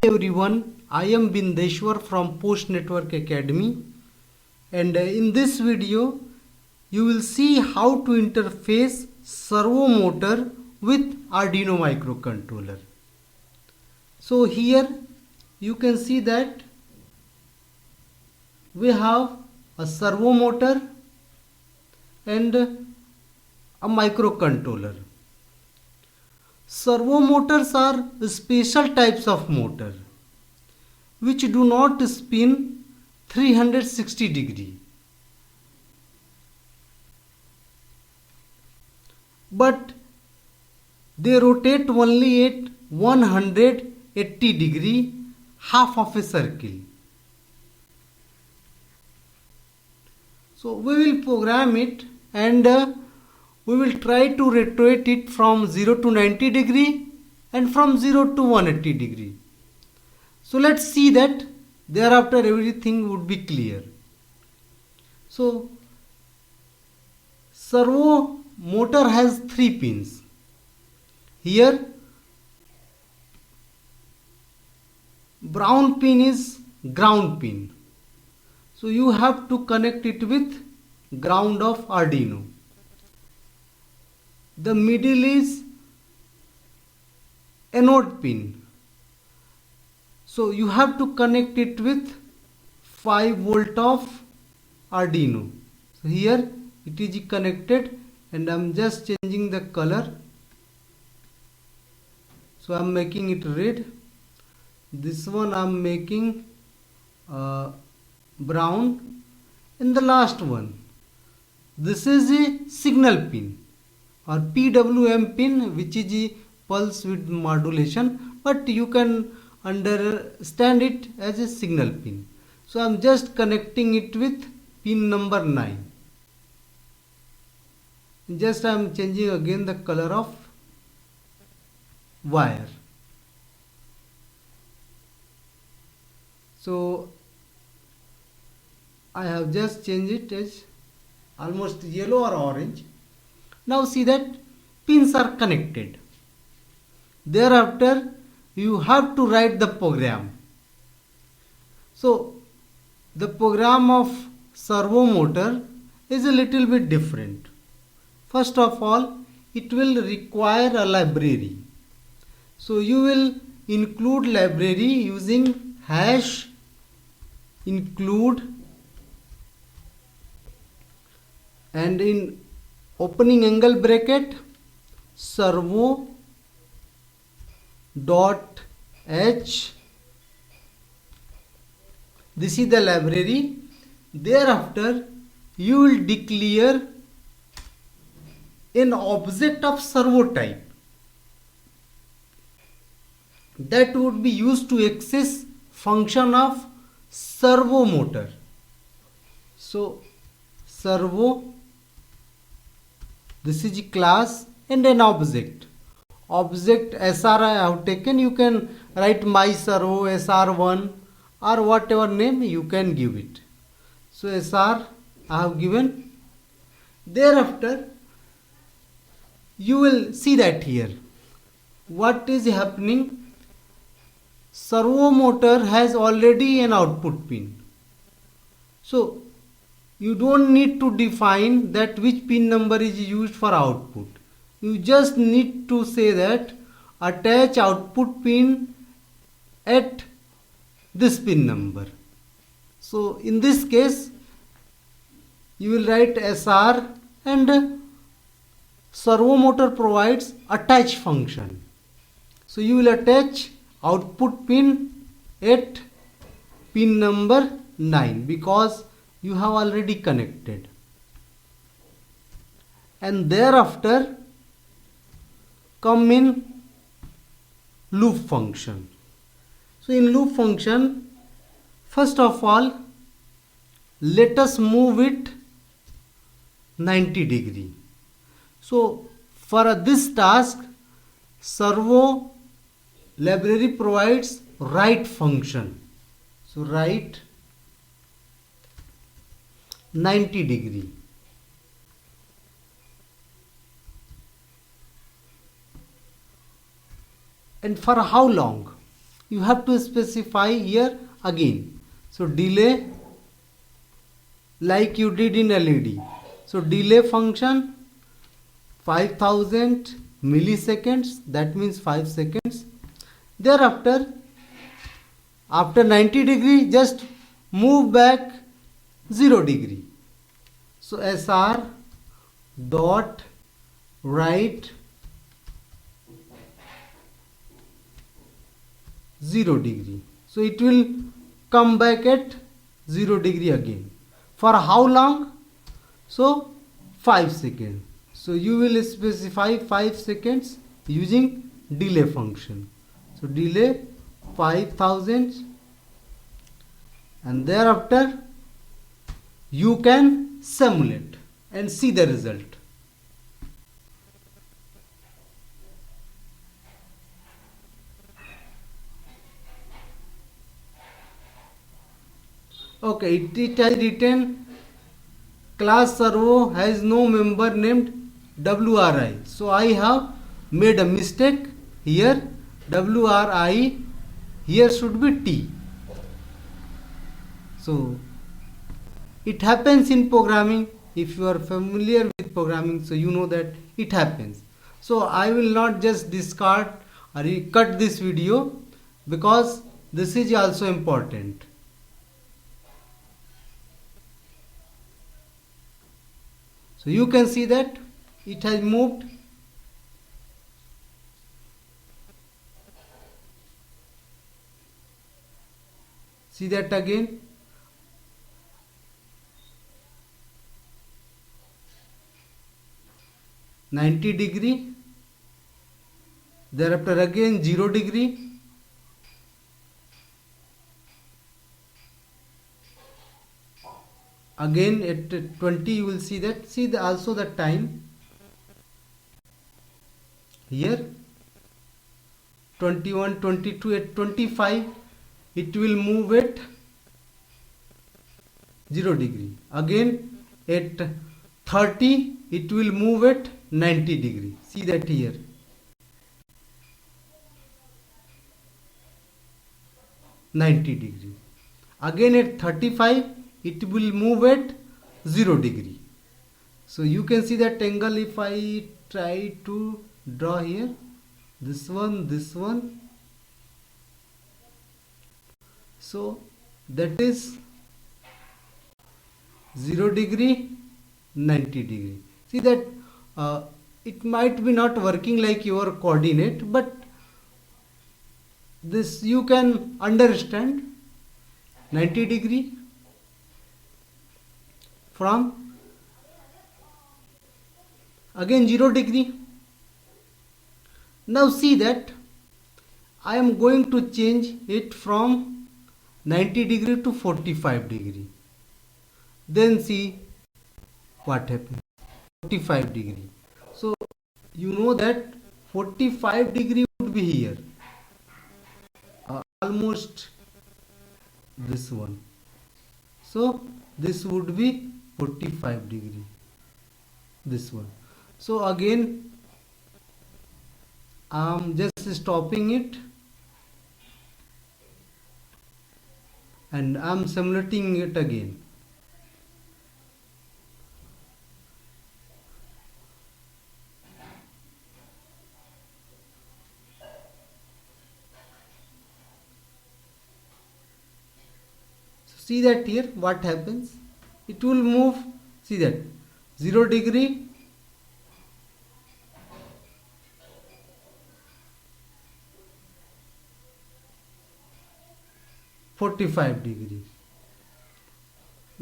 Everyone, I am Bindeshwar from Post Network Academy, and in this video you will see how to interface servo motor with Arduino microcontroller. So here you can see that we have a servo motor and a microcontroller. Servo motors are special types of motor which do not spin 360 degree, but they rotate only at 180 degree, half of a circle. So we will program it and we will try to rotate it from 0 to 90 degree and from 0 to 180 degree. So let's see that, thereafter everything would be clear. So servo motor has 3 pins. Here brown pin is ground pin. So you have to connect it with ground of Arduino. The middle is anode pin. So you have to connect it with 5 volt of Arduino. So here it is connected and I am just changing the color. So I am making it red. This one I am making brown. And the last one, this is a signal pin or PWM pin, which is a pulse width modulation, but you can understand it as a signal pin. So I am just connecting it with pin number 9. Just I am changing again the color of wire. So I have just changed it as almost yellow or orange. Now see that pins are connected. Thereafter you have to write the program. So the program of servo motor is a little bit different. First of all, it will require a library. So you will include library using hash include, and in opening angle bracket servo dot h. This is the library. Thereafter you will declare an object of servo type that would be used to access function of servo motor. So servo, this is a class and an object. Object SR I have taken. You can write my servo, SR1 or whatever name you can give it. So SR I have given. Thereafter you will see that here what is happening. Servo motor has already an output pin. So you don't need to define that which pin number is used for output. You just need to say that attach output pin at this pin number. So in this case you will write SR and servo motor provides attach function. So you will attach output pin at pin number 9 because you have already connected. And thereafter come in loop function. So in loop function, first of all let us move it 90 degree. So for this task servo library provides write function. So write 90 degree. and for how long, you have to specify here again. So delay, like you did in LED. So delay function 5000 milliseconds, that means 5 seconds. Thereafter, after 90 degree, just move back 0 degree. So SR dot write 0 degree. So it will come back at 0 degree again. For how long? So 5 seconds. So you will specify 5 seconds using delay function. So delay 5000, and thereafter you can simulate and see the result. Okay, it has written class servo has no member named WRI. So I have made a mistake here. WRI here should be T. So it happens in programming. If you are familiar with programming, so you know that it happens. So I will not just discard or cut this video, because this is also important. So you can see that it has moved. See that again. "90 degree", thereafter again 0 degree, again at 20 you will see that. See also the time here 21, 22, at 25 it will move at 0 degree. Again at 30 it will move at 90 degree. See that here. "90 degree". Again at 35 it will move at 0 degree. So you can see that angle. If I try to draw here, this one, so that is 0 degree, 90 degree. See that it might be not working like your coordinate, but this you can understand. 90 degree from again 0 degree. Now see that I am going to change it from 90 degree to 45 degree. Then see what happens. 45 degree. So you know that 45 degree would be here. Almost this one. So this would be 45 degree. This one. So again I am just stopping it and I am simulating it again. See that here what happens. It will move. See that 0 degree, "45 degree".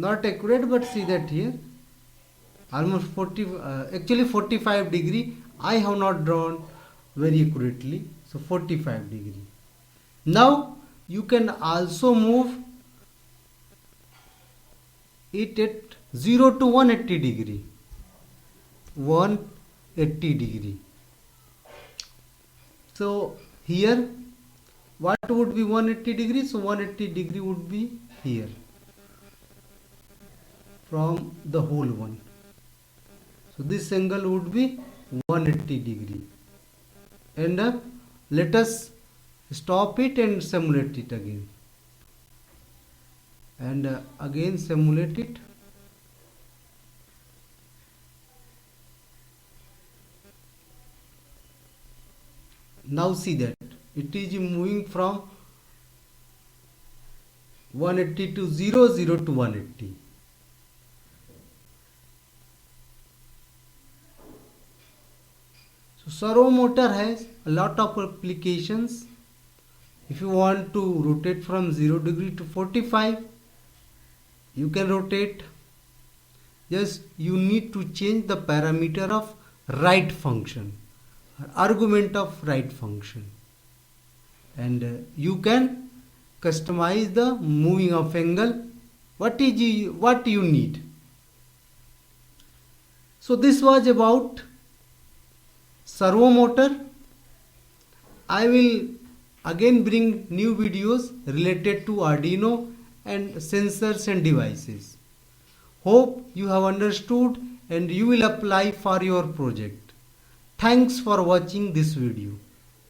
Not accurate, but see that here almost 40, actually 45 degree. I have not drawn very accurately. So 45 degree. Now you can also move it at 0 to 180 degree. 180 degree. So here what would be 180 degree? So 180 degree would be here from the whole one. So this angle would be 180 degree, and Let us stop it and simulate it again. And again simulate it. Now see that it is moving from 180 to 0, 0 to 180. So servo motor has a lot of applications. If you want to rotate from 0 degree to 45, you can rotate. Just you need to change the parameter of right function, argument of right function, and you can customize the moving of angle what you need. So this was about servo motor. I will again bring new videos related to Arduino and sensors and devices. Hope you have understood and you will apply for your project. Thanks for watching this video.